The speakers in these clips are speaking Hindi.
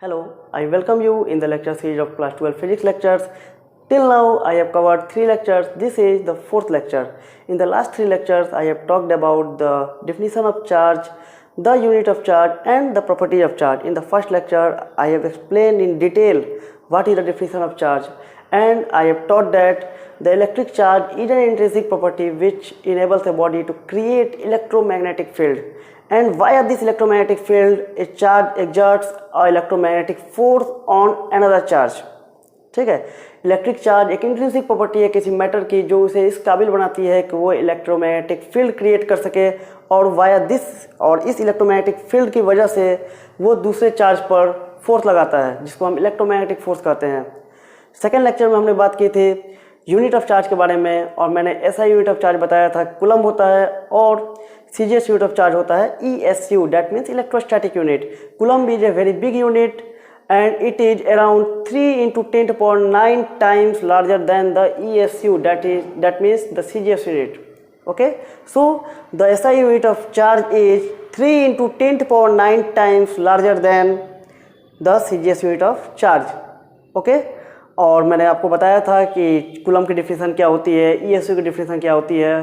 Hello, I welcome you in the lecture series of class 12 physics lectures. Till now I have covered 3 lectures. This is the 4th lecture. In the last 3 lectures I have talked about the definition of charge, the unit of charge and the property of charge. In the first lecture I have explained in detail what is the definition of charge, and I have taught that the electric charge is an intrinsic property which enables a body to create electromagnetic field, and via this electromagnetic field a charge exerts an electromagnetic force on another charge. ठीक है, इलेक्ट्रिक चार्ज एक इंट्रिंसिक प्रॉपर्टी है किसी मैटर की जो उसे इस काबिल बनाती है कि वो इलेक्ट्रोमैग्नेटिक फील्ड क्रिएट कर सके, और वाया दिस और इस इलेक्ट्रोमैग्नेटिक फील्ड की वजह से वो दूसरे चार्ज पर फोर्स लगाता है जिसको हम इलेक्ट्रोमैग्नेटिक फोर्स कहते हैं। सेकेंड लेक्चर में हमने बात की थी यूनिट ऑफ चार्ज के बारे में, और मैंने ऐसा यूनिट ऑफ चार्ज बताया था कूलम होता है, और सीजीएस यूनिट ऑफ चार्ज होता है ESU, that means electrostatic unit. Coulomb is a very big unit and it is around 3 × 10⁹ times larger than the ESU, that means the CGS unit. Okay, so the SI unit of charge is 3 × 10⁹ times larger than the CGS unit of charge. Okay, और मैंने आपको बताया था कि कूलम की डिफिनेशन क्या होती है, ESU की डिफिनेशन क्या होती है,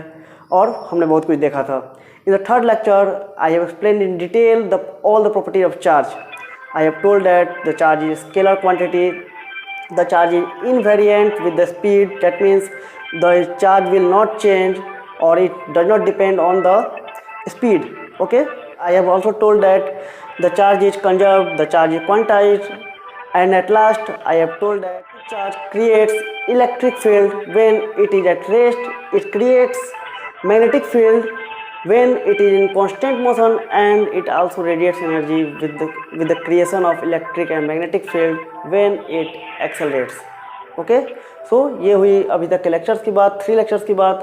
और हमने बहुत कुछ देखा था। In the third lecture I have explained in detail all the property of charge. I have told that the charge is scalar quantity, the charge is invariant with the speed, that means the charge will not change or it does not depend on the speed. Okay, I have also told that the charge is conserved, the charge is quantized, and at last I have told that charge creates electric field when it is at rest, it creates magnetic field when it is in constant motion, and it also radiates energy with the creation of electric and magnetic field when it accelerates. Okay, so ये हुई अभी तक के lectures की बात, 3 lectures की बात.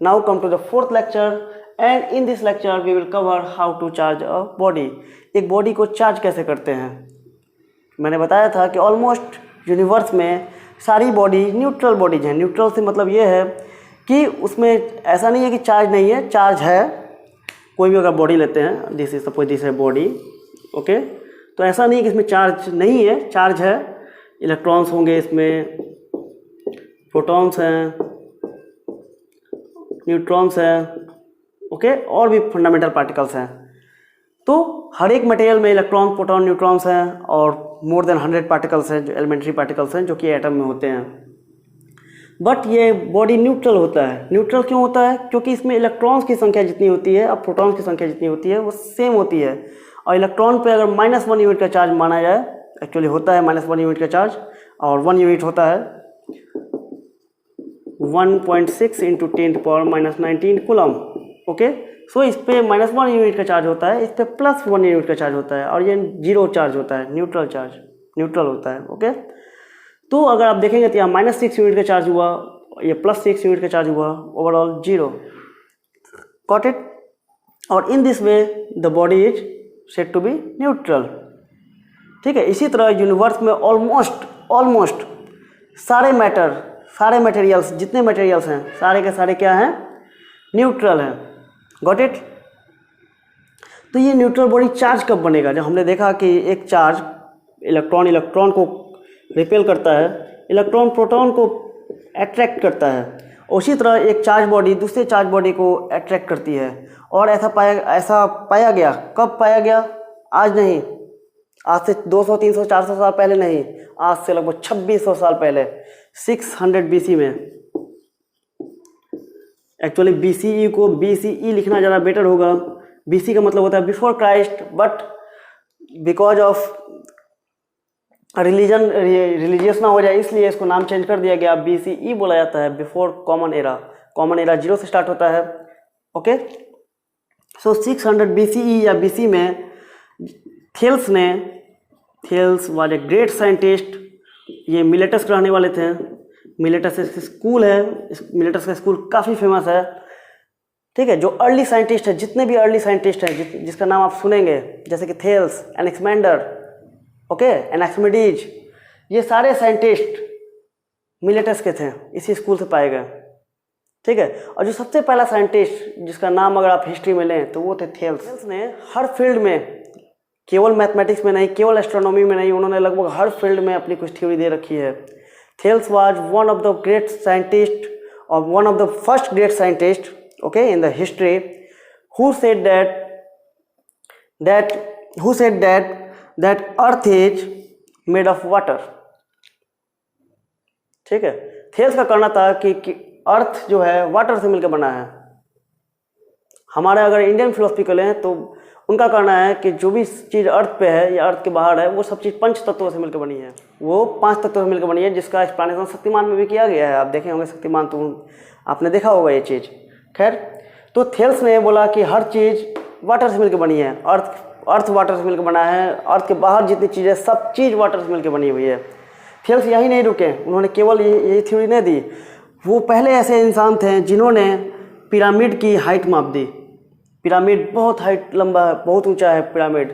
Now come to the 4th lecture, and in this lecture we will cover how to charge a body. एक body को charge कैसे करते हैं। मैंने बताया था कि ऑलमोस्ट यूनिवर्स में सारी बॉडी न्यूट्रल बॉडीज हैं। न्यूट्रल से मतलब ये है कि उसमें ऐसा नहीं है कि चार्ज नहीं है, चार्ज है। कोई भी अगर बॉडी लेते हैं, दिस इज सपोज दिस है बॉडी, ओके, तो ऐसा नहीं है कि इसमें चार्ज नहीं है, चार्ज है। इलेक्ट्रॉन्स होंगे इसमें, प्रोटॉन्स हैं, न्यूट्रॉन्स हैं, ओके, और भी फंडामेंटल पार्टिकल्स हैं। तो हर एक मटेरियल में इलेक्ट्रॉन, प्रोटॉन, न्यूट्रॉन्स हैं, और मोर देन 100 पार्टिकल्स हैं जो एलिमेंट्री पार्टिकल्स हैं जो कि एटम में होते हैं। बट ये बॉडी न्यूट्रल होता है। न्यूट्रल क्यों होता है? क्योंकि इसमें इलेक्ट्रॉन्स की संख्या जितनी होती है और प्रोटॉन्स की संख्या जितनी होती है वो सेम होती है। और इलेक्ट्रॉन पे अगर -1 यूनिट का चार्ज माना जाए, एक्चुअली होता है -1 यूनिट का चार्ज, और 1 यूनिट होता है 1.6 × 10⁻⁻19 कूलम। ओके, सो इस पे -1 यूनिट का चार्ज होता है, इस पे +1 यूनिट का चार्ज होता है, और ये 0 चार्ज होता है, न्यूट्रल चार्ज, न्यूट्रल होता है। ओके, तो अगर आप देखेंगे तो यहाँ -6 यूनिट का चार्ज हुआ, ये +6 यूनिट का चार्ज हुआ, ओवरऑल 0। Got it? और in this way the body is said to be neutral. ठीक है, इसी तरह यूनिवर्स में ऑलमोस्ट सारे मैटर, सारे मटेरियल्स, जितने मटेरियल्स हैं सारे के सारे क्या हैं? न्यूट्रल हैं। Got it? तो ये न्यूट्रल बॉडी चार्ज कब बनेगा? जब हमने देखा कि एक चार्ज इलेक्ट्रॉन को रिपेल करता है, इलेक्ट्रॉन प्रोटॉन को अट्रैक्ट करता है, उसी तरह एक चार्ज बॉडी दूसरे चार्ज बॉडी को अट्रैक्ट करती है। और ऐसा पाया गया, कब पाया गया? आज नहीं, आज से 200, 300, 400 साल पहले नहीं, आज से लगभग 2600 साल पहले, 600 BC में। एक्चुअली BCE को BCE लिखना ज़्यादा बेटर होगा। BC का मतलब होता है before Christ, but because of religious ना हो जाए इसलिए इसको नाम चेंज कर दिया गया, BCE बोला जाता है, before common era. Common era 0 से स्टार्ट होता है। ओके, सो 600 BCE या BC में Thales was a great scientist. ये मिलेटस के रहने वाले थे। मिलेटस स्कूल है, मिलेटस का स्कूल काफ़ी फेमस है। ठीक है, जो अर्ली साइंटिस्ट है, जितने भी अर्ली साइंटिस्ट हैं जिसका नाम आप सुनेंगे, जैसे कि थेल्स, एनेक्सिमेंडर, ओके, एनाक्सिमेडीज, ये सारे साइंटिस्ट मिलेटस के थे, इसी स्कूल से पाए गए। ठीक है, और जो सबसे पहला साइंटिस्ट जिसका नाम अगर आप हिस्ट्री में लें तो वो थे थेल्स। थेल्स ने हर फील्ड में केवल मैथमेटिक्स में नहीं, केवल एस्ट्रोनॉमी में नहीं, उन्होंने लगभग हर फील्ड में अपनी कुछ थ्योरी दे रखी है। Thales was one of the great scientist और one of the first great scientist okay in the history who said that earth is made of water. ठीक है, थेल्स का कहना था कि अर्थ जो है वाटर से मिलकर बना है। हमारे अगर इंडियन फिलोसफी को लें तो उनका कहना है कि जो भी चीज़ अर्थ पे है या अर्थ के बाहर है वो सब चीज़ पंच तत्वों से मिलकर बनी है, वो 5 तत्वों से मिलकर बनी है, जिसका एक्सप्लेनेशन शक्तिमान में भी किया गया है। आप देखे होंगे शक्तिमान, तो आपने देखा होगा ये चीज़। खैर, तो थेल्स ने बोला कि हर चीज़ वाटर से मिलकर बनी है, अर्थ वाटर से मिलकर बना है, अर्थ के बाहर जितनी चीज़ें सब चीज़ वाटर से मिलकर बनी हुई है। थेल्स यही नहीं रुके, उन्होंने केवल ये थ्योरी नहीं दी, वो पहले ऐसे इंसान थे जिन्होंने पिरामिड की हाइट माप दी। पिरामिड बहुत हाइट लंबा है, बहुत ऊंचा है पिरामिड,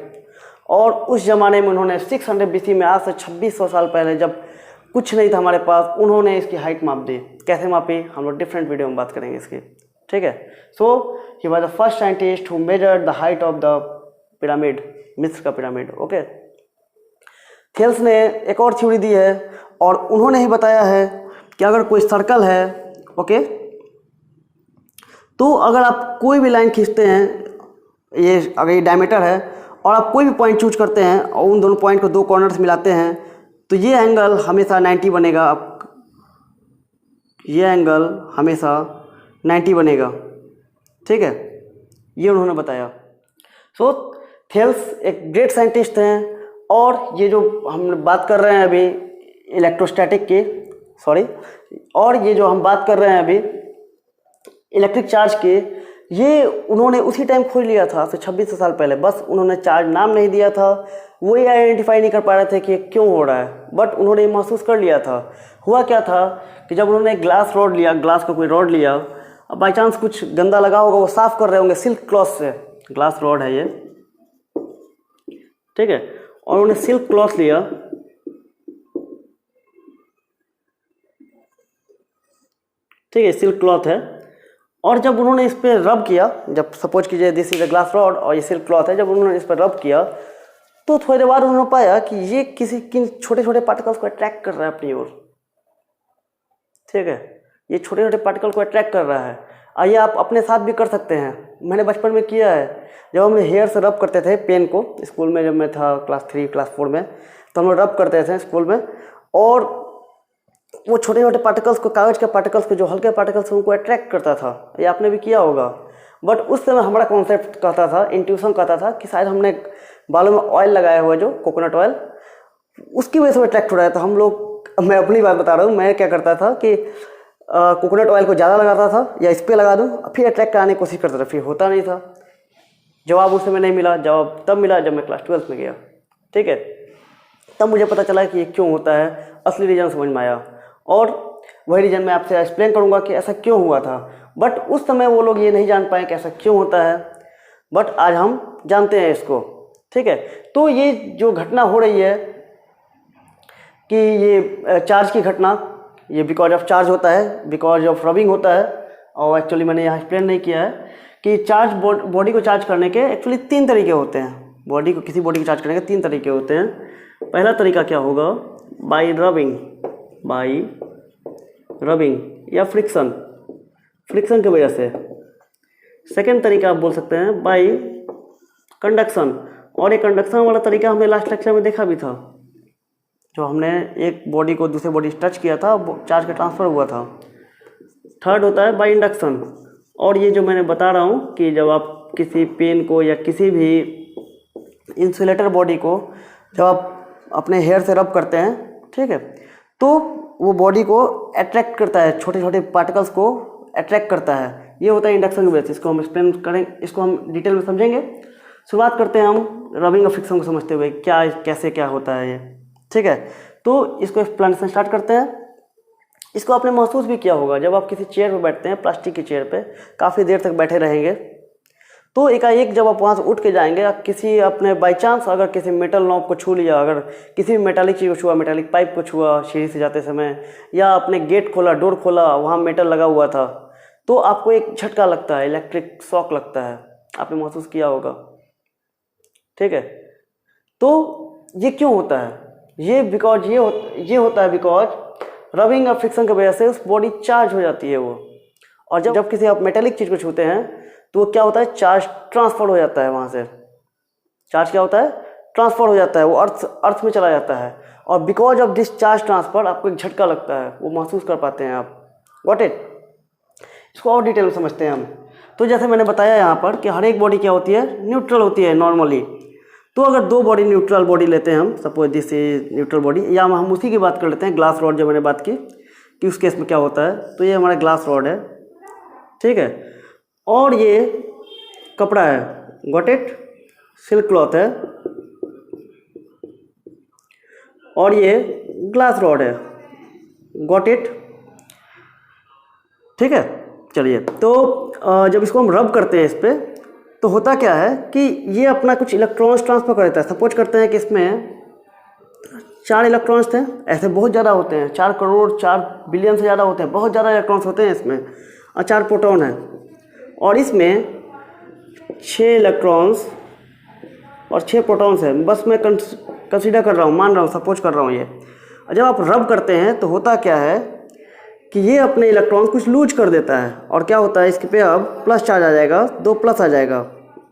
और उस ज़माने में उन्होंने 600 BC में, आज से 2600 साल पहले जब कुछ नहीं था हमारे पास, उन्होंने इसकी हाइट माप दी। कैसे मापी हम लोग डिफरेंट वीडियो में बात करेंगे इसकी। ठीक है, so he was the first scientist who measured the height of the pyramid, मिस्र का पिरामिड। ओके, थेल्स ने एक और थ्योरी दी है और उन्होंने ही बताया है कि अगर कोई सर्कल है, ओके, तो अगर आप कोई भी लाइन खींचते हैं, ये अगर ये डायमीटर है और आप कोई भी पॉइंट चूज करते हैं और उन दोनों पॉइंट को 2 कॉर्नर्स मिलाते हैं, तो ये एंगल हमेशा 90 बनेगा। ये एंगल हमेशा 90 बनेगा। ठीक है, ये उन्होंने बताया। सो थेल्स एक ग्रेट साइंटिस्ट हैं, और ये जो हम बात कर रहे हैं अभी इलेक्ट्रोस्टैटिक की, और ये जो हम बात कर रहे हैं अभी इलेक्ट्रिक चार्ज के, ये उन्होंने उसी टाइम खोज लिया था, 2600 साल पहले। बस उन्होंने चार्ज नाम नहीं दिया था, वो ये आइडेंटिफाई नहीं कर पा रहे थे कि क्यों हो रहा है, बट उन्होंने महसूस कर लिया था। हुआ क्या था कि जब उन्होंने ग्लास रॉड लिया, ग्लास का कोई रॉड लिया, अब बाई चांस कुछ गंदा लगा होगा, वो साफ़ कर रहे होंगे सिल्क क्लॉथ से, ग्लास रॉड है ये। ठीक है, और उन्होंने सिल्क क्लॉथ लिया, ठीक है, सिल्क क्लॉथ है, और जब उन्होंने इस पर रब किया, जब सपोज कीजिए this is a glass rod और ये सिल्क क्लॉथ है, जब उन्होंने इस पर रब किया तो थोड़ी देर बाद उन्होंने पाया कि ये किन छोटे छोटे पार्टिकल्स को अट्रैक्ट कर रहा है अपनी ओर। ठीक है, ये छोटे छोटे पार्टिकल को अट्रैक्ट कर रहा है। आइए आप अपने साथ भी कर सकते हैं, मैंने बचपन में किया है। जब हम हेयर से रब करते थे पेन को, स्कूल में जब मैं था क्लास 3 क्लास 4 में, तो हम लोग रब करते थे स्कूल में, और वो छोटे छोटे पार्टिकल्स को, कागज़ के पार्टिकल्स को, जो हल्के पार्टिकल्स उनको अट्रैक्ट करता था। ये आपने भी किया होगा। बट उस समय हमारा कॉन्सेप्ट कहता था, इंट्यूशन कहता था कि शायद हमने बालों में ऑयल लगाया हुआ, जो कोकोनट ऑयल, उसकी वजह से अट्रैक्ट हो रहा है। तो हम लोग, मैं अपनी बात बता रहा हूँ, मैं क्या करता था कि कोकोनट ऑयल को ज़्यादा लगाता था या इस पर लगा दूँ, फिर अट्रैक्ट कराने की कोशिश करता था, फिर होता नहीं था। जवाब उस समय नहीं मिला, जवाब तब मिला जब मैं क्लास 12th में गया। ठीक है, तब मुझे पता चला कि ये क्यों होता है, असली रीज़न समझ में आया, और वही रीज़न मैं आपसे एक्सप्लेन करूँगा कि ऐसा क्यों हुआ था। बट उस समय वो लोग ये नहीं जान पाए कि ऐसा क्यों होता है, बट आज हम जानते हैं इसको। ठीक है, तो ये जो घटना हो रही है कि ये चार्ज की घटना, ये बिकॉज ऑफ चार्ज होता है, बिकॉज ऑफ रबिंग होता है। और एक्चुअली मैंने यहाँ एक्सप्लेन नहीं किया है कि चार्ज, बॉडी को चार्ज करने के एक्चुअली 3 तरीके होते हैं। बॉडी को, किसी बॉडी को चार्ज करने के 3 तरीके होते हैं। पहला तरीका क्या होगा, बाय रबिंग या फ्रिक्शन की वजह से। सेकेंड तरीका आप बोल सकते हैं बाय कंडक्शन, और ये कंडक्शन वाला तरीका हमने लास्ट लेक्चर में देखा भी था, जो हमने एक बॉडी को दूसरे बॉडी से टच किया था, चार्ज का ट्रांसफ़र हुआ था। थर्ड होता है बाय इंडक्शन, और ये जो मैंने बता रहा हूँ कि जब आप किसी पेन को या किसी भी इंसुलेटर बॉडी को जब आप अपने हेयर से रब करते हैं, ठीक है, तो वो बॉडी को अट्रैक्ट करता है, छोटे छोटे पार्टिकल्स को अट्रैक्ट करता है। ये होता है इंडक्शन की वजह से। इसको हम एक्सप्लेन करें, इसको हम डिटेल में समझेंगे। शुरुआत करते हैं हम रबिंग और फ्रिक्शन को समझते हुए, क्या कैसे क्या होता है ये। ठीक है, तो इसको एक्सप्लेनेशन स्टार्ट करते हैं। इसको आपने महसूस भी किया होगा, जब आप किसी चेयर पर बैठते हैं, प्लास्टिक की चेयर पे काफ़ी देर तक बैठे रहेंगे, तो एकाएक जब आप वहाँ से उठ के जाएंगे, किसी अपने बाई चांस अगर किसी मेटल नॉब को छू लिया, अगर किसी भी मेटालिक चीज़ को छुआ, मेटालिक पाइप को छुआ सीढ़ी से जाते समय, या आपने गेट खोला, डोर खोला, वहाँ मेटल लगा हुआ था, तो आपको एक झटका लगता है, इलेक्ट्रिक शॉक लगता है। आपने महसूस किया होगा। ठीक है, तो ये क्यों होता है? ये बिकॉज ये होता है बिकॉज रबिंग और फ्रिक्शन की वजह से उस बॉडी चार्ज हो जाती है वो। और जब किसी आप मेटेलिक चीज़ को छूते हैं तो वो क्या होता है, चार्ज ट्रांसफर हो जाता है वहाँ से। चार्ज क्या होता है, ट्रांसफर हो जाता है, वो अर्थ में चला जाता है। और because of this charge transfer आपको एक झटका लगता है, वो महसूस कर पाते हैं आप। Got it? इसको और डिटेल में समझते हैं हम। तो जैसे मैंने बताया यहाँ पर कि हर एक बॉडी क्या होती है, न्यूट्रल होती है नॉर्मली। तो अगर दो बॉडी न्यूट्रल बॉडी लेते हैं हम, suppose this is neutral body, या हम उसी की बात कर लेते हैं, ग्लास रॉड जो मैंने बात की कि उस केस में क्या होता है। तो ये हमारा ग्लास रॉड है, ठीक है, और ये कपड़ा है, गॉट इट, सिल्क क्लॉथ है, और ये ग्लास रॉड है, गॉट इट, ठीक है। चलिए, तो जब इसको हम रब करते हैं इस पर, तो होता क्या है कि ये अपना कुछ इलेक्ट्रॉन्स ट्रांसफर कर देता है। सपोज करते हैं कि इसमें 4 इलेक्ट्रॉन्स थे, ऐसे बहुत ज़्यादा होते हैं, 4 करोड़ 4 बिलियन से ज़्यादा होते हैं, बहुत ज़्यादा इलेक्ट्रॉन्स होते हैं इसमें, और 4 प्रोटॉन है, और इसमें 6 इलेक्ट्रॉन्स और 6 प्रोटॉन्स है। बस मैं कंसीडर कर रहा हूँ, मान रहा हूँ, सपोज कर रहा हूँ ये। जब आप रब करते हैं तो होता क्या है कि ये अपने इलेक्ट्रॉन कुछ लूज कर देता है, और क्या होता है, इसके पे अब प्लस चार्ज आ जाएगा, 2 प्लस आ जाएगा,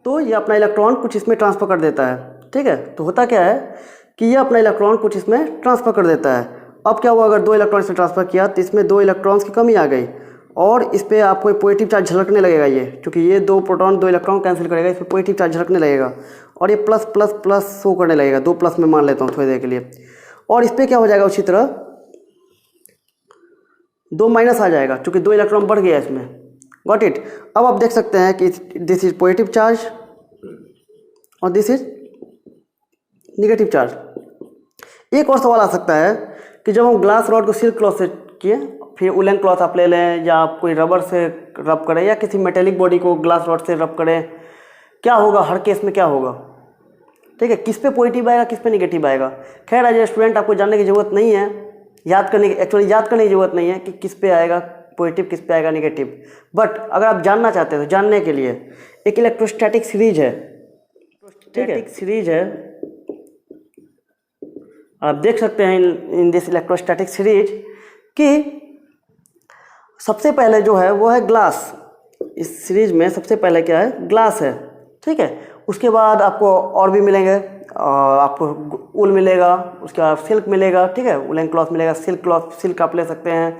तो ये अपना इलेक्ट्रॉन कुछ इसमें ट्रांसफ़र कर देता है, ठीक है। तो होता क्या है कि ये अपना इलेक्ट्रॉन कुछ इसमें ट्रांसफ़र कर देता है। अब क्या हुआ, अगर 2 इलेक्ट्रॉन इसमें ट्रांसफ़र किया तो इसमें 2 इलेक्ट्रॉन्स की कमी आ गई, और इस पर आपको पॉजिटिव चार्ज झलकने लगेगा ये, क्योंकि ये 2 प्रोटॉन 2 इलेक्ट्रॉन कैंसिल करेगा, इस पर पॉजिटिव चार्ज झलकने लगेगा, और ये प्लस प्लस प्लस शो करने लगेगा। 2 प्लस में मान लेता हूँ थोड़ी देर के लिए, और इस पर क्या हो जाएगा, उसी तरह 2 माइनस आ जाएगा, क्योंकि 2 इलेक्ट्रॉन बढ़ गया इसमें। Got it? अब आप देख सकते हैं कि दिस इज पॉजिटिव चार्ज और दिस इज निगेटिव चार्ज। एक और सवाल आ सकता है कि जब हम ग्लास रॉड को सिल्क क्लॉथ से किए, फिर उलन क्लॉथ आप ले लें, या आप कोई रबर से रब करें, या किसी मेटेलिक बॉडी को ग्लास रॉड से रब करें, क्या होगा, हर केस में क्या होगा, ठीक है, किस पे पॉजिटिव आएगा, किस पे निगेटिव आएगा। खैर एज ए स्टूडेंट आपको जानने की ज़रूरत नहीं है, याद करने की ज़रूरत नहीं है कि किस पे आएगा पॉजिटिव, किस पे आएगा निगेटिव। बट अगर आप जानना चाहते हैं तो जानने के लिए एक इलेक्ट्रोस्टैटिक सीरीज है, ठीक है, सीरीज है, आप देख सकते हैं इन दिस इलेक्ट्रोस्टैटिक सीरीज कि सबसे पहले जो है वो है ग्लास। इस सीरीज में सबसे पहले क्या है, ग्लास है, ठीक है। उसके बाद आपको और भी मिलेंगे, आपको ऊल मिलेगा, उसके बाद सिल्क मिलेगा, ठीक है, वुलन क्लॉथ मिलेगा, सिल्क आप ले सकते हैं।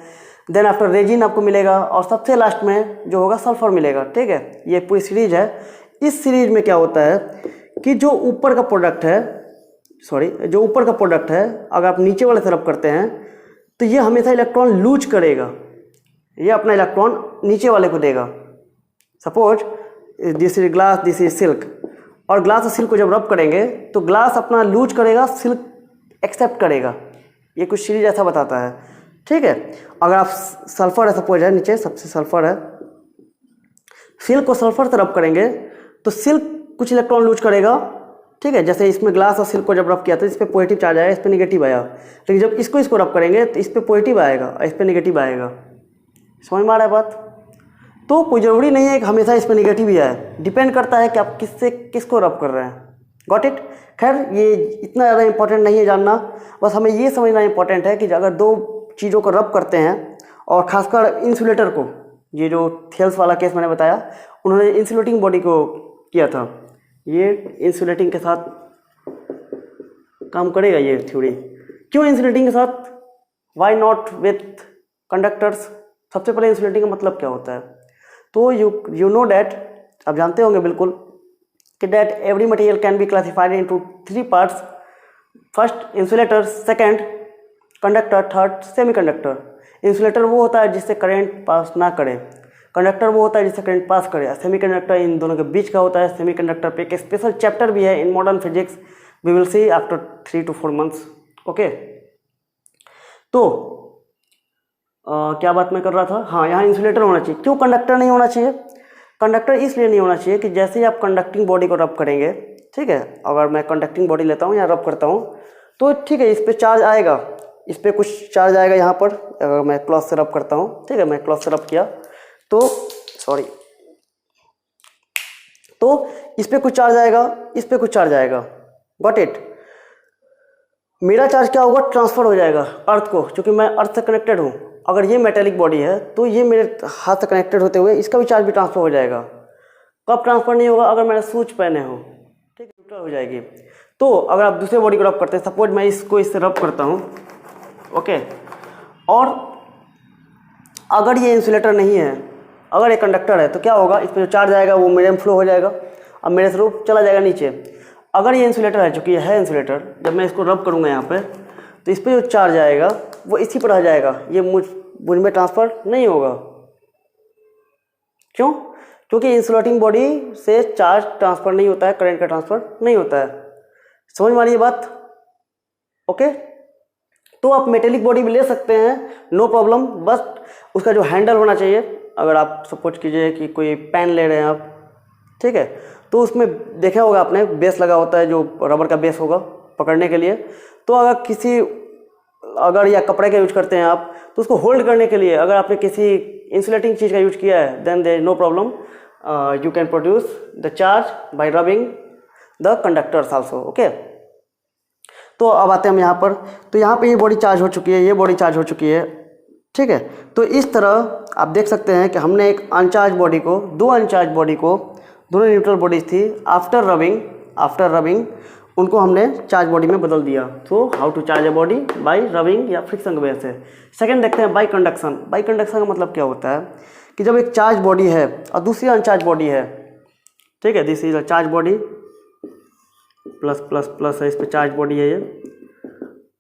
देन आफ्टर रेजिन आपको मिलेगा, और सबसे लास्ट में जो होगा सल्फर मिलेगा, ठीक है। ये पूरी सीरीज है। इस सीरीज में क्या होता है कि जो ऊपर का प्रोडक्ट है, अगर आप नीचे वाले तरफ करते हैं तो ये हमेशा इलेक्ट्रॉन लूज करेगा, ये अपना इलेक्ट्रॉन नीचे वाले को देगा। Suppose this is glass, this is silk, और ग्लास और सिल्क को जब रब करेंगे तो ग्लास अपना लूज करेगा, सिल्क एक्सेप्ट करेगा। ये कुछ सीरीज ऐसा बताता है, ठीक है। अगर आप सल्फर है, सपोज है नीचे सबसे सल्फर है, सिल्क को सल्फर से रब करेंगे तो सिल्क कुछ इलेक्ट्रॉन लूज करेगा, ठीक है। जैसे इसमें ग्लास और सिल्क को जब रब किया तो इस पर पॉजिटिव चार्ज आया, इस पर निगेटिव आया, लेकिन जब इसको रब करेंगे तो इस पर पॉजिटिव आएगा और इस पर निगेटिव आएगा। समझ में आ रहा है बात? तो कोई ज़रूरी नहीं है कि हमेशा इस पर निगेटिव ही आए, डिपेंड करता है कि आप किसको रब कर रहे हैं। Got it? खैर ये इतना ज़्यादा इंपॉर्टेंट नहीं है जानना, बस हमें ये समझना इंपॉर्टेंट है कि अगर 2 चीज़ों को रब करते हैं, और खासकर इंसुलेटर को, ये जो थेल्स वाला केस मैंने बताया, उन्होंने इंसुलेटिंग बॉडी को किया था, ये इंसुलेटिंग के साथ काम करेगा ये थ्योरी। क्यों इंसुलेटिंग के साथ, वाई नॉट विथ कंडक्टर्स? सबसे पहले इंसुलेटिंग का मतलब क्या होता है, तो यू नो डैट, आप जानते होंगे बिल्कुल कि that every material can be classified into 3 parts. First insulator, second conductor, third semiconductor. Insulator वो होता है जिससे करंट पास ना करे, कंडक्टर वो होता है जिससे करंट पास करे, सेमीकंडक्टर इन दोनों के बीच का होता है। सेमीकंडक्टर पे एक स्पेशल चैप्टर भी है in modern physics, we will see after 3 to 4 months। Okay, तो क्या बात मैं कर रहा था, हाँ, यहाँ इंसुलेटर होना चाहिए। क्यों कंडक्टर नहीं होना चाहिए? कंडक्टर इसलिए नहीं होना चाहिए कि जैसे ही आप कंडक्टिंग बॉडी को रब करेंगे, ठीक है, अगर मैं कंडक्टिंग बॉडी लेता हूँ या रब करता हूँ तो ठीक है, इस पर चार्ज आएगा, इस पर कुछ चार्ज आएगा यहाँ पर। अगर मैं क्लॉथ से रब करता हूँ, ठीक है, मैं क्लॉथ से रब किया तो तो इस पर कुछ चार्ज आएगा, इस पर कुछ चार्ज आएगा। Got it? मेरा चार्ज क्या होगा, ट्रांसफ़र हो जाएगा अर्थ को, क्योंकि मैं अर्थ से कनेक्टेड हूँ। अगर ये मेटेलिक बॉडी है तो ये मेरे हाथ से कनेक्टेड होते हुए इसका भी चार्ज भी ट्रांसफ़र हो जाएगा। कब ट्रांसफ़र नहीं होगा, अगर मैंने शूज पहने हो, ठीक है, न्यूट्रल हो जाएगी। तो अगर आप दूसरे बॉडी को रब करते हैं, सपोज मैं इसको इससे रब करता हूँ, ओके, और अगर ये इंसुलेटर नहीं है, अगर ये कंडक्टर है, तो क्या होगा, इस पर जो चार्ज आएगा वो मेरे में फ्लो हो जाएगा, अब मेरे थ्रू चला जाएगा नीचे। अगर ये इंसुलेटर है, चूँकि ये है इंसुलेटर, जब मैं इसको रब करूँगा यहाँ पे, तो इस पर जो चार्ज आएगा वो इसी पर रह जाएगा, ये मुझ में ट्रांसफ़र नहीं होगा। क्यों? क्योंकि इंसुलेटिंग बॉडी से चार्ज ट्रांसफ़र नहीं होता है, करंट का ट्रांसफ़र नहीं होता है। समझ में आ रही है बात? ओके, तो आप मेटेलिक बॉडी भी ले सकते हैं, नो प्रॉब्लम, बस उसका जो हैंडल होना चाहिए। अगर आप सपोज कीजिए कि कोई पेन ले रहे हैं आप, ठीक है, तो उसमें देखा होगा आपने बेस लगा होता है, जो रबर का बेस होगा पकड़ने के लिए। तो अगर या कपड़े का यूज करते हैं आप, तो उसको होल्ड करने के लिए अगर आपने किसी इंसुलेटिंग चीज़ का यूज किया है, then there is no problem, you can produce the charge by rubbing the conductors also. Okay, तो अब आते हैं हम यहाँ पर। तो यहाँ पे ये बॉडी चार्ज हो चुकी है, ये बॉडी चार्ज हो चुकी है, ठीक है। तो इस तरह आप देख सकते हैं कि हमने एक अनचार्ज बॉडी को, दो अनचार्ज बॉडी को, दोनों न्यूट्रल बॉडीज थी, आफ्टर रबिंग उनको हमने चार्ज बॉडी में बदल दिया। तो how to charge a body, by rubbing या फ्रिक्शन की वजह से। सेकंड देखते हैं बाय कंडक्शन। बाय कंडक्शन का मतलब क्या होता है कि जब एक चार्ज बॉडी है और दूसरी अनचार्ज बॉडी है, ठीक है, this is a charge body, plus plus plus है, इस पर चार्ज बॉडी है ये,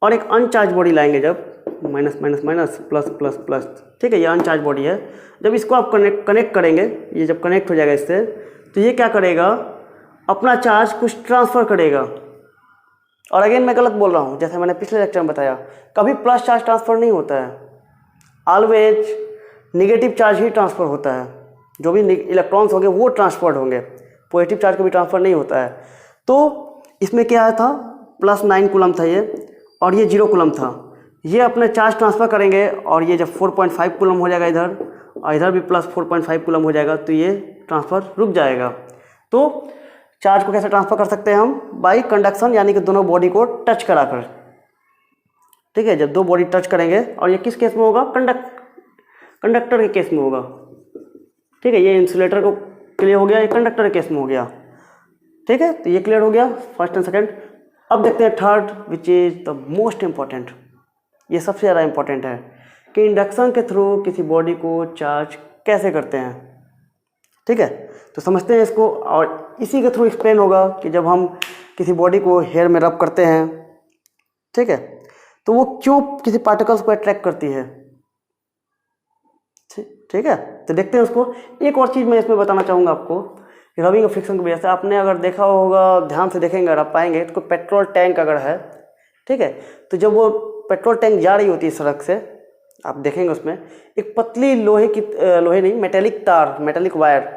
और एक अनचार्ज बॉडी लाएंगे जब, minus minus minus plus plus plus, ठीक है, ये अनचार्ज बॉडी है। जब इसको आप कनेक्ट करेंगे, ये जब कनेक्ट हो जाएगा इससे, तो ये क्या करेगा, अपना चार्ज कुछ ट्रांसफ़र करेगा। और अगेन मैं गलत बोल रहा हूँ, जैसे मैंने पिछले लेक्चर में बताया, कभी प्लस चार्ज ट्रांसफ़र नहीं होता है, ऑलवेज निगेटिव चार्ज ही ट्रांसफ़र होता है। जो भी इलेक्ट्रॉन्स होंगे वो ट्रांसफर्ड होंगे, पॉजिटिव चार्ज कभी ट्रांसफ़र नहीं होता है। तो इसमें क्या आया था, +9 कूलम था ये, और ये 0 कूलम था। ये अपने चार्ज ट्रांसफ़र करेंगे, और ये जब 4.5 कूलम हो जाएगा इधर, और इधर भी +4.5 कूलम हो जाएगा, तो ये ट्रांसफ़र रुक जाएगा। तो चार्ज को कैसे ट्रांसफ़र कर सकते हैं हम, बाय कंडक्शन, यानी कि दोनों बॉडी को टच कराकर, ठीक है। जब दो बॉडी टच करेंगे, और ये किस केस में होगा, कंडक्टर के केस में होगा, ठीक है। ये इंसुलेटर को क्लियर हो गया, ये कंडक्टर के केस में हो गया, ठीक है। तो ये क्लियर हो गया फर्स्ट एंड सेकंड। अब देखते हैं third, which is the most important. ये सबसे ज़्यादा इम्पॉर्टेंट है कि इंडक्शन के थ्रू किसी बॉडी को चार्ज कैसे करते हैं, ठीक है। तो समझते हैं इसको, और इसी के थ्रू एक्सप्लेन होगा कि जब हम किसी बॉडी को हेयर में रब करते हैं, ठीक है, तो वो क्यों किसी पार्टिकल्स को अट्रैक्ट करती है, ठीक है। तो देखते हैं उसको। एक और चीज़ मैं इसमें बताना चाहूँगा आपको, रबिंग और फ्रिक्शन की वजह से आपने अगर देखा होगा, ध्यान से देखेंगे अगर आप पाएंगे, तो पेट्रोल टैंक अगर है, ठीक है, तो जब वो पेट्रोल टैंक जा रही होती है सड़क से, आप देखेंगे उसमें एक पतली लोहे नहीं, मेटेलिक तार, मेटेलिक वायर,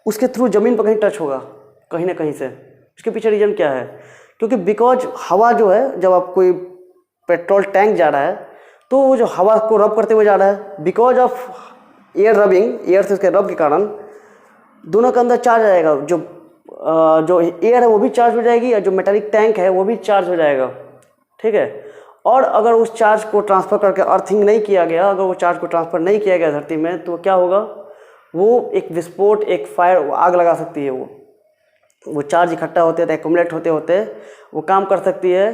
उसके थ्रू ज़मीन पर कहीं टच होगा, कहीं ना कहीं से। उसके पीछे रीज़न क्या है, क्योंकि बिकॉज हवा जो है, जब आप कोई पेट्रोल टैंक जा रहा है, तो वो जो हवा को रब करते हुए जा रहा है, because of air rubbing, air से उसके रब के कारण दोनों के अंदर चार्ज आएगा। जो एयर है वो भी चार्ज हो जाएगी, और जो मेटालिक टैंक है वो भी चार्ज हो जाएगा, ठीक है। और अगर उस चार्ज को ट्रांसफ़र करके अर्थिंग नहीं किया गया, अगर वो चार्ज को ट्रांसफ़र नहीं किया गया धरती में, तो क्या होगा, वो एक विस्फोट, एक फायर, आग लगा सकती है। वो चार्ज इकट्ठा होते होते, एक्यूमुलेट होते होते वो काम कर सकती है,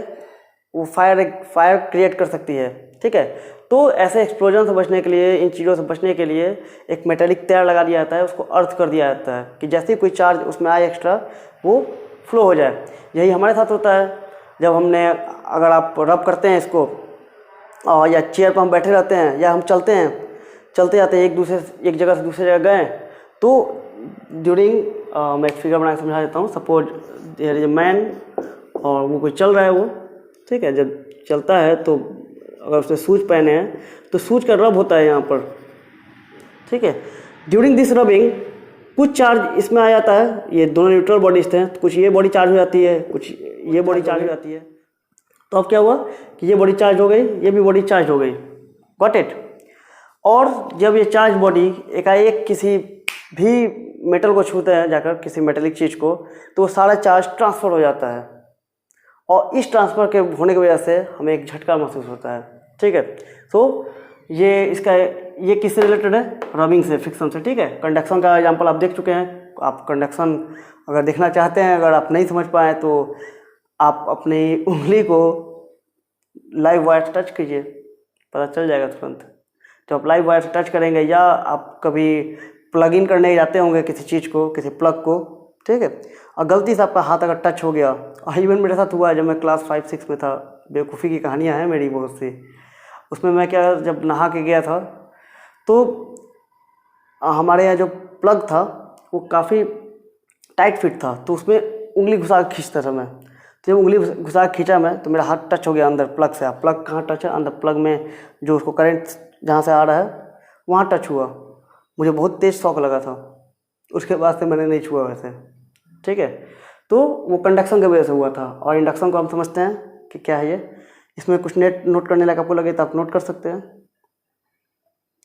वो फायर क्रिएट कर सकती है, ठीक है। तो ऐसे एक्सप्लोजन से बचने के लिए, इन चीज़ों से बचने के लिए एक मेटेलिक तार लगा दिया जाता है, उसको अर्थ कर दिया जाता है कि जैसे ही कोई चार्ज उसमें आए एक्स्ट्रा, वो फ्लो हो जाए। यही हमारे साथ होता है, जब अगर आप रब करते हैं इसको, या चेयर पर हम बैठे रहते हैं, या हम चलते जाते हैं एक जगह से दूसरी जगह गए, तो ड्यूरिंग, मैं एक फिगर बना के समझा देता हूँ। Suppose there is a man, और वो कोई चल रहा है, वो, ठीक है, जब चलता है तो अगर उसने शूज पहने हैं, तो शूज का रब होता है यहाँ पर, ठीक है। ड्यूरिंग दिस रबिंग कुछ चार्ज इसमें आ जाता है, ये दोनों न्यूट्रल बॉडीज थे, तो कुछ ये बॉडी चार्ज हो जाती है, कुछ ये बॉडी चार्ज हो जाती है। तो अब क्या हुआ कि ये बॉडी चार्ज हो गई, ये भी बॉडी चार्ज हो गई, गॉट इट। और जब ये चार्ज बॉडी एकाएक किसी भी मेटल को छूते हैं जाकर, किसी मेटेलिक चीज़ को, तो वो सारा चार्ज ट्रांसफ़र हो जाता है। और इस ट्रांसफ़र के होने की वजह से हमें एक झटका महसूस होता है। ठीक है, तो ये किससे रिलेटेड है? रबिंग से, फ्रिक्शन से। ठीक है, कंडक्शन का एग्जांपल आप देख चुके हैं। आप कंडक्शन अगर देखना चाहते हैं, अगर आप नहीं समझ पाए तो आप अपनी उंगली को लाइव वायर से टच कीजिए, पता चल जाएगा तुरंत। तो आप लाइव वायर से टच करेंगे, या आप कभी प्लग इन करने जाते होंगे किसी चीज़ को, किसी प्लग को, ठीक है, और गलती से आपका हाथ अगर टच हो गया, और इवन मेरे साथ हुआ है जब मैं क्लास 5-6 में था। बेवकूफ़ी की कहानियाँ हैं मेरी बहुत सी। उसमें मैं क्या, जब नहा के गया था तो हमारे यहाँ जो प्लग था वो काफ़ी टाइट फिट था, तो उसमें उंगली घुसा के खींचता था मैं। तो जब उंगली घुसा के खींचा मैं, तो मेरा हाथ टच हो गया अंदर प्लग से। आप प्लग कहाँ टच है? अंदर प्लग में जो उसको करंट जहाँ से आ रहा है वहाँ टच हुआ। मुझे बहुत तेज़ शॉक लगा था। उसके बाद से मैंने नहीं छुआ वैसे। ठीक है, तो वो कंडक्शन की वजह से हुआ था। और इंडक्शन को हम समझते हैं कि क्या है ये। इसमें कुछ नोट करने लायक आपको लगे तो आप नोट कर सकते हैं।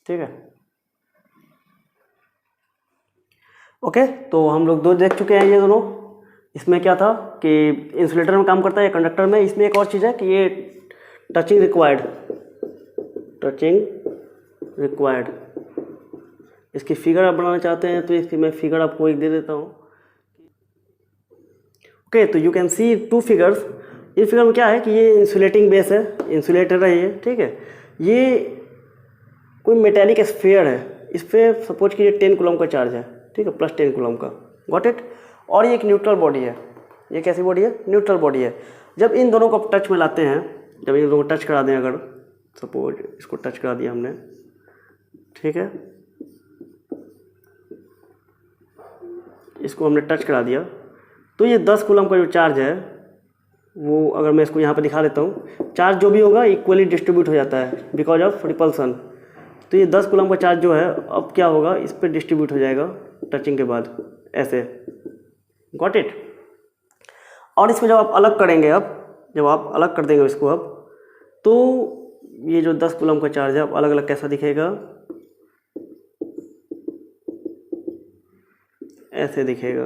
ठीक है, ओके, तो हम लोग दो देख चुके हैं ये दोनों। इसमें क्या था कि इंसुलेटर में काम करता है या कंडक्टर में। इसमें एक और चीज़ है कि ये टचिंग रिक्वायर्ड। इसकी फिगर आप बनाना चाहते हैं तो इसकी मैं फिगर आपको एक दे देता हूँ। ओके, तो यू कैन सी 2 फिगर्स। इस फिगर में क्या है कि ये इंसुलेटिंग बेस है, इंसुलेटर है ये। ठीक है, ये कोई मेटेलिक स्फीयर है। इस पर सपोज कीजिए 10 कूलम का चार्ज है। ठीक है, +10 कूलम का, गॉट इट। और ये एक न्यूट्रल बॉडी है। ये कैसी बॉडी है? न्यूट्रल बॉडी है। जब इन दोनों को टच में लाते हैं, जब इन दोनों को टच करा दें, अगर सपोज इसको टच करा दिया हमने, ठीक है, इसको हमने टच करा दिया, तो ये 10 कूलम का जो चार्ज है वो, अगर मैं इसको यहाँ पे दिखा देता हूँ, चार्ज जो भी होगा इक्वली डिस्ट्रीब्यूट हो जाता है बिकॉज ऑफ रिपल्सन। तो ये 10 कूलम का चार्ज जो है अब क्या होगा, इस पर डिस्ट्रीब्यूट हो जाएगा टचिंग के बाद, ऐसे, गॉट इट। और इसको जब आप अलग करेंगे, जब आप अलग कर देंगे इसको तो ये जो 10 कूलम का चार्ज है अब अलग अलग कैसा दिखेगा, ऐसे दिखेगा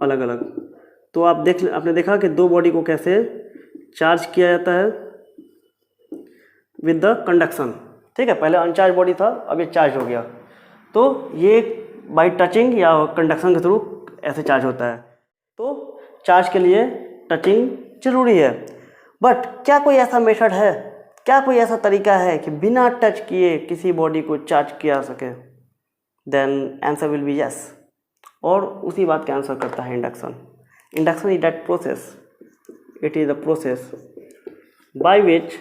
अलग अलग। तो आपने देखा कि दो बॉडी को कैसे चार्ज किया जाता है विद द कंडक्शन। ठीक है, पहले अनचार्ज बॉडी था, अब ये चार्ज हो गया। तो ये बाय टचिंग या कंडक्शन के थ्रू ऐसे चार्ज होता है। तो चार्ज के लिए टचिंग जरूरी है। बट क्या कोई ऐसा मेथड है, क्या कोई ऐसा तरीका है कि बिना टच किए किसी बॉडी को चार्ज किया सके? Then answer will be yes. और उसी बात का आंसर करता है induction. Induction is that process, it is the process by which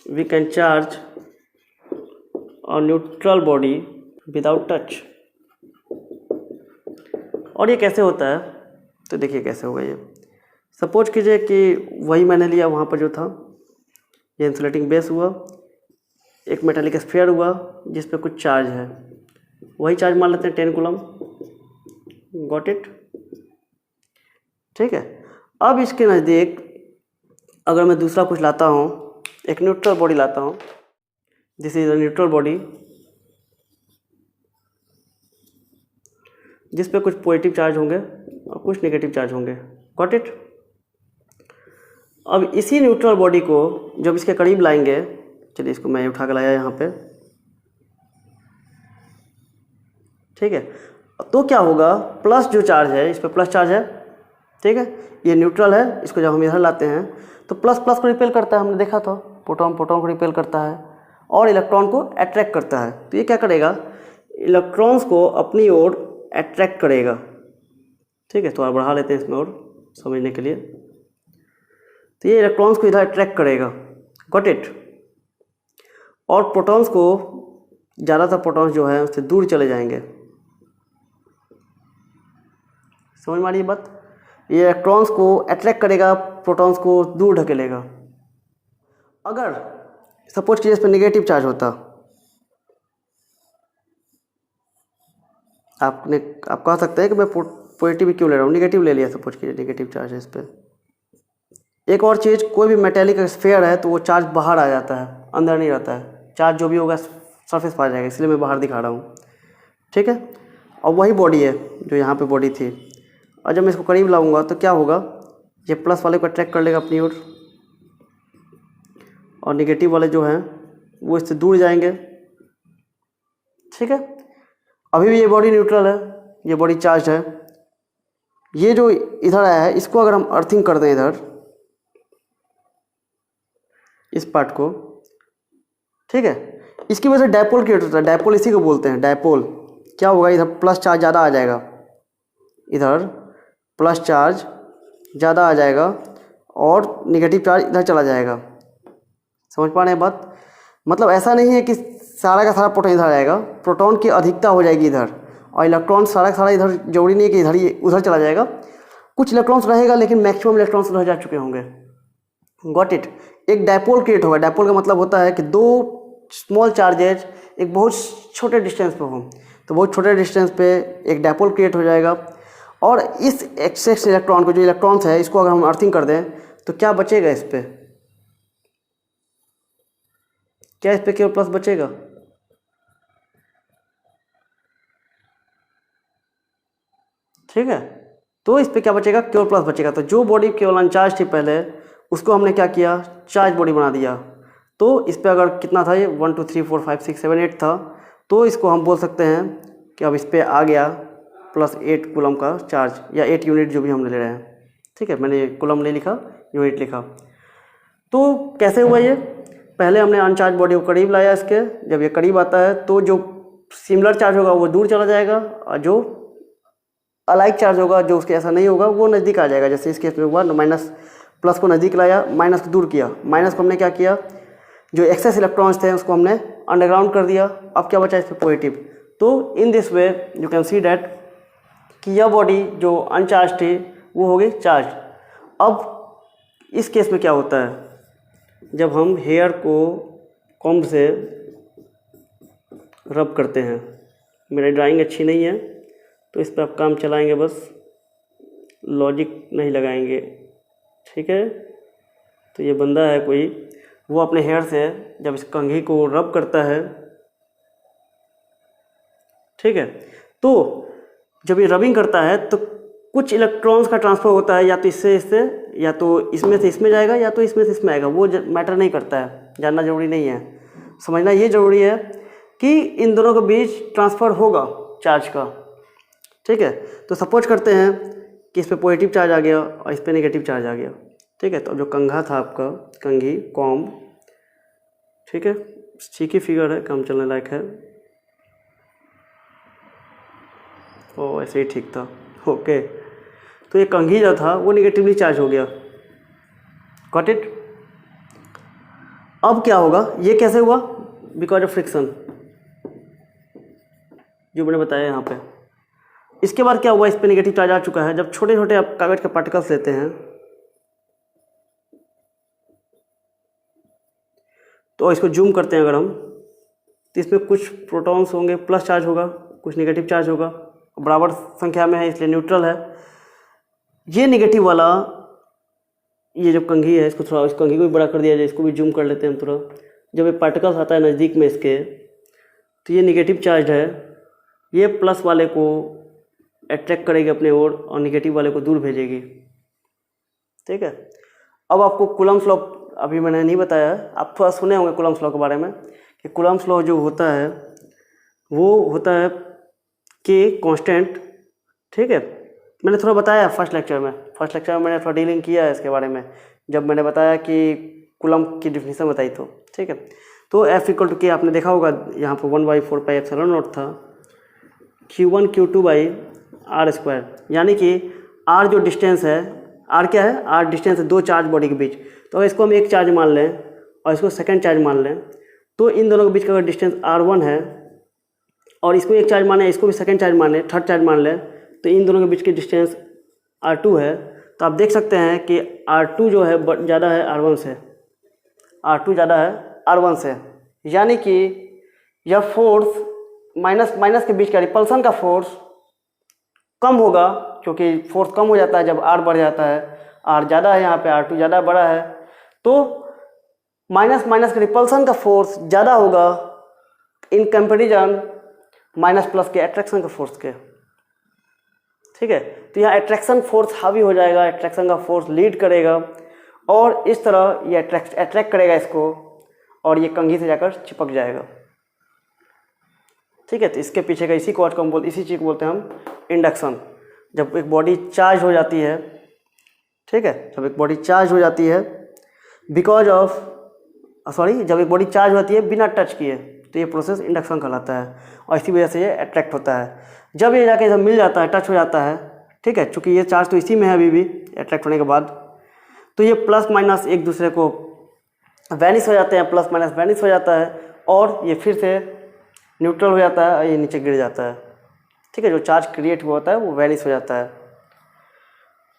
we can charge a neutral body without touch। और ये कैसे होता है? तो देखिए कैसे होगा ये। सपोज कीजिए कि वही मैंने लिया, वहाँ पर जो था ये इंसुलेटिंग बेस हुआ, एक मेटालिक स्फीयर हुआ जिस पे कुछ चार्ज है, वही चार्ज मान लेते हैं 10 कूलम, गॉट इट। ठीक है, अब इसके नज़दीक अगर मैं दूसरा कुछ लाता हूँ, एक न्यूट्रल बॉडी लाता हूँ, this is a neutral body जिस पे कुछ पॉजिटिव चार्ज होंगे और कुछ नेगेटिव चार्ज होंगे, गॉट इट। अब इसी न्यूट्रल बॉडी को जब इसके करीब लाएंगे, चलिए इसको मैं उठा कर लाया यहाँ पे, ठीक है, तो क्या होगा, प्लस जो चार्ज है, इस पर प्लस चार्ज है, ठीक है, ये न्यूट्रल है, इसको जब हम इधर लाते हैं तो प्लस प्लस को रिपेल करता है, हमने देखा था, प्रोटॉन प्रोटॉन को रिपेल करता है और इलेक्ट्रॉन को अट्रैक्ट करता है। तो ये क्या करेगा, इलेक्ट्रॉन्स को अपनी ओर अट्रैक्ट करेगा। ठीक है, थोड़ा बढ़ा लेते हैं इसमें और समझने के लिए। तो ये इलेक्ट्रॉन्स को इधर अट्रैक्ट करेगा, गॉट इट। और प्रोटॉन्स को, ज़्यादातर प्रोटॉन्स जो है उससे दूर चले जाएंगे। समझ में आ रही है बात? ये इलेक्ट्रॉन्स को अट्रैक्ट करेगा, प्रोटॉन्स को दूर ढकेलेगा। अगर सपोज कीजिए इस पर नेगेटिव चार्ज होता, आप कह सकते हैं कि मैं पॉजिटिव क्यों ले रहा हूँ, नेगेटिव ले लिया, सपोज कीजिए नेगेटिव चार्ज है इस पर। एक और चीज़, कोई भी मेटेलिक स्फीयर है तो वो चार्ज बाहर आ जाता है, अंदर नहीं रहता है। चार्ज जो भी होगा सरफेस पर आ जाएगा, इसलिए मैं बाहर दिखा रहा हूँ। ठीक है, और वही बॉडी है जो यहाँ पे बॉडी थी, और जब मैं इसको करीब लाऊंगा तो क्या होगा, ये प्लस वाले को अट्रैक्ट कर लेगा अपनी ओर और निगेटिव वाले जो हैं वो इससे दूर जाएंगे। ठीक है, अभी भी ये बॉडी न्यूट्रल है, ये बॉडी चार्ज है। ये जो इधर आया है इसको अगर हम अर्थिंग कर दें इधर इस पार्ट को, ठीक है, इसकी वजह से डायपोल क्रिएट होता है। डायपोल इसी को बोलते हैं, डायपोल। क्या होगा, इधर प्लस चार्ज ज़्यादा आ जाएगा, इधर प्लस चार्ज ज़्यादा आ जाएगा और निगेटिव चार्ज इधर चला जाएगा। समझ पा रहे हैं बात? मतलब ऐसा नहीं है कि सारा का सारा प्रोटॉन इधर आएगा, प्रोटॉन की अधिकता हो जाएगी इधर और इलेक्ट्रॉन सारा का सारा इधर, जरूरी नहीं है कि इधर ही उधर चला जाएगा। कुछ इलेक्ट्रॉन्स रहेगा लेकिन मैक्सिमम इलेक्ट्रॉन्स उधर जा चुके होंगे। Got it? एक डायपोल क्रिएट होगा। डायपोल का मतलब होता है कि दो स्मॉल चार्जेज एक बहुत छोटे डिस्टेंस पे हों, तो बहुत छोटे डिस्टेंस पे एक डायपोल क्रिएट हो जाएगा। और इस एक्सेस इलेक्ट्रॉन को, जो इलेक्ट्रॉन्स है, इसको अगर हम अर्थिंग कर दें तो क्या बचेगा इस पर? क्या इस पर केवल प्लस बचेगा? ठीक है, तो इस पर क्या बचेगा? केवल प्लस बचेगा। तो जो बॉडी केवल अनचार्ज थी पहले, उसको हमने क्या किया, चार्ज बॉडी बना दिया। तो इस पर अगर कितना था, ये 1 2 3 4 5 6 7 8 था, तो इसको हम बोल सकते हैं कि अब इस पर आ गया +8 कूलम का चार्ज, या 8 यूनिट जो भी हम ले रहे हैं। ठीक है, मैंने कूलम नहीं लिखा, यूनिट लिखा। तो कैसे हुआ ये? पहले हमने अनचार्ज बॉडी को करीब लाया इसके। जब ये करीब आता है तो जो सिमिलर चार्ज होगा वो दूर चला जाएगा और जो अलाइक चार्ज होगा, जो उसके ऐसा नहीं होगा, वो नज़दीक आ जाएगा। जैसे इस केस में हुआ, माइनस प्लस को नज़दीक लाया, माइनस को दूर किया। माइनस को हमने क्या किया, जो एक्सेस इलेक्ट्रॉन्स थे उसको हमने अंडरग्राउंड कर दिया। अब क्या बचा इस पर? पॉजिटिव। तो इन this way you can see that कि यह बॉडी जो अनचार्ज थी वो हो गई चार्ज। अब इस केस में क्या होता है, जब हम हेयर को कॉम्ब से रब करते हैं, मेरी ड्राइंग अच्छी नहीं है तो इस पर आप काम चलाएंगे, बस लॉजिक नहीं लगाएंगे। ठीक है, तो ये बंदा है कोई, वो अपने हेयर से जब इस कंघी को रब करता है, ठीक है, तो जब ये रबिंग करता है तो कुछ इलेक्ट्रॉन्स का ट्रांसफ़र होता है, या तो इससे इससे, या तो इसमें से इसमें जाएगा, या तो इसमें से इसमें आएगा। वो मैटर नहीं करता है, जानना ज़रूरी नहीं है। समझना ये ज़रूरी है कि इन दोनों के बीच ट्रांसफ़र होगा चार्ज का। ठीक है, तो सपोज करते हैं कि इस पर पॉजिटिव चार्ज आ गया और इस पर नेगेटिव चार्ज आ गया। ठीक है, तो जो कंघा था आपका, कंघी कॉम्ब, ठीक है, ठीक ही फिगर है, काम चलने लायक है। ओ, ऐसे ही ठीक था। ओके, तो ये कंघी जो था वो निगेटिवली चार्ज हो गया। Got it? अब क्या होगा, ये कैसे हुआ? बिकॉज ऑफ फ्रिक्शन, जो मैंने बताया यहाँ पे। इसके बाद क्या हुआ, इस पे नेगेटिव चार्ज आ चुका है। जब छोटे छोटे आप कागज के पार्टिकल्स लेते हैं तो इसको जूम करते हैं अगर हम, तो इसमें कुछ प्रोटॉन्स होंगे, प्लस चार्ज होगा, कुछ नेगेटिव चार्ज होगा, बराबर संख्या में है इसलिए न्यूट्रल है। ये नेगेटिव वाला, ये जो कंघी है, इसको थोड़ा, इस कंघी को भी बड़ा कर दिया जाए, इसको भी जूम कर लेते हैं हम थोड़ा। जब ये पार्टिकल्स आता है नज़दीक में इसके, तो ये नेगेटिव चार्ज है, ये प्लस वाले को अट्रैक्ट करेगी अपने ओर और नेगेटिव वाले को दूर भेजेगी। ठीक है, अब आपको कूलम्स लॉ अभी मैंने नहीं बताया, आप थोड़ा सुने होंगे कूलम्स लॉ के बारे में, कि कूलम्स लॉ जो होता है वो होता है कि कांस्टेंट। ठीक है, मैंने थोड़ा बताया फर्स्ट लेक्चर में मैंने थोड़ा डीलिंग किया है इसके बारे में, जब मैंने बताया कि कूलम की डिफिनीशन बताई तो। ठीक है, तो F=K आपने देखा होगा, यहाँ पर 1/4πε0 था, Q1 Q2/r², यानी कि r जो डिस्टेंस है, r क्या है, r डिस्टेंस है दो चार्ज बॉडी के बीच। तो इसको हम एक चार्ज मान लें और इसको सेकंड चार्ज मान लें, तो इन दोनों के बीच का अगर डिस्टेंस r1 है और इसको एक चार्ज माने, इसको भी सेकंड चार्ज माने, थर्ड चार्ज मान लें, तो इन दोनों के बीच की डिस्टेंस r2 है। तो आप देख सकते हैं कि r2 जो है ज़्यादा है r1 से, r2 ज़्यादा है r1 से, यानी कि यह फोर्स माइनस के बीच का रिपल्सन का फोर्स कम होगा, क्योंकि फोर्स कम हो जाता है जब r बढ़ जाता है। r ज़्यादा है, यहाँ पे r2 ज़्यादा बड़ा है, तो माइनस के रिपल्सन का फोर्स ज़्यादा होगा इन कंपेरिजन माइनस प्लस के अट्रैक्शन के फोर्स के। ठीक है। तो यहाँ अट्रैक्शन फोर्स हावी हो जाएगा, अट्रैक्शन का फोर्स लीड करेगा और इस तरह ये अट्रैक्ट करेगा इसको और ये कंघी से जाकर चिपक जाएगा, ठीक है। तो इसके पीछे का इसी चीज़ को बोलते हैं हम इंडक्शन। जब एक बॉडी चार्ज हो जाती है, ठीक है, जब एक बॉडी चार्ज हो जाती है जब एक बॉडी चार्ज होती है बिना टच किए, तो ये प्रोसेस इंडक्शन कहलाता है और इसी वजह से ये अट्रैक्ट होता है। जब ये जाके जब मिल जाता है, टच हो जाता है, ठीक है, चूँकि ये चार्ज तो इसी में है अभी भी अट्रैक्ट होने के बाद, तो ये प्लस माइनस एक दूसरे को वैनिश हो जाते हैं, प्लस माइनस वैनिश हो जाता है और ये फिर से न्यूट्रल हो जाता है और ये नीचे गिर जाता है, ठीक है। जो चार्ज क्रिएट हुआ होता है वो वैनिश हो जाता है।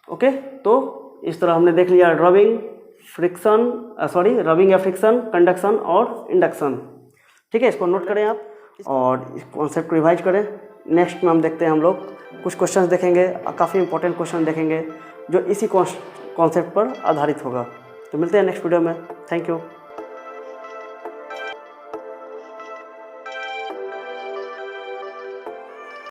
ओके, तो इस तरह हमने देख लिया रबिंग या फ्रिक्शन, कंडक्शन और इंडक्शन, ठीक है। इसको नोट करें आप और इस कॉन्सेप्ट को रिवाइज करें। नेक्स्ट में हम देखते हैं, हम लोग कुछ क्वेश्चंस देखेंगे, काफ़ी इंपॉर्टेंट क्वेश्चन देखेंगे जो इसी कॉन्सेप्ट पर आधारित होगा। तो मिलते हैं नेक्स्ट वीडियो में। Thank you.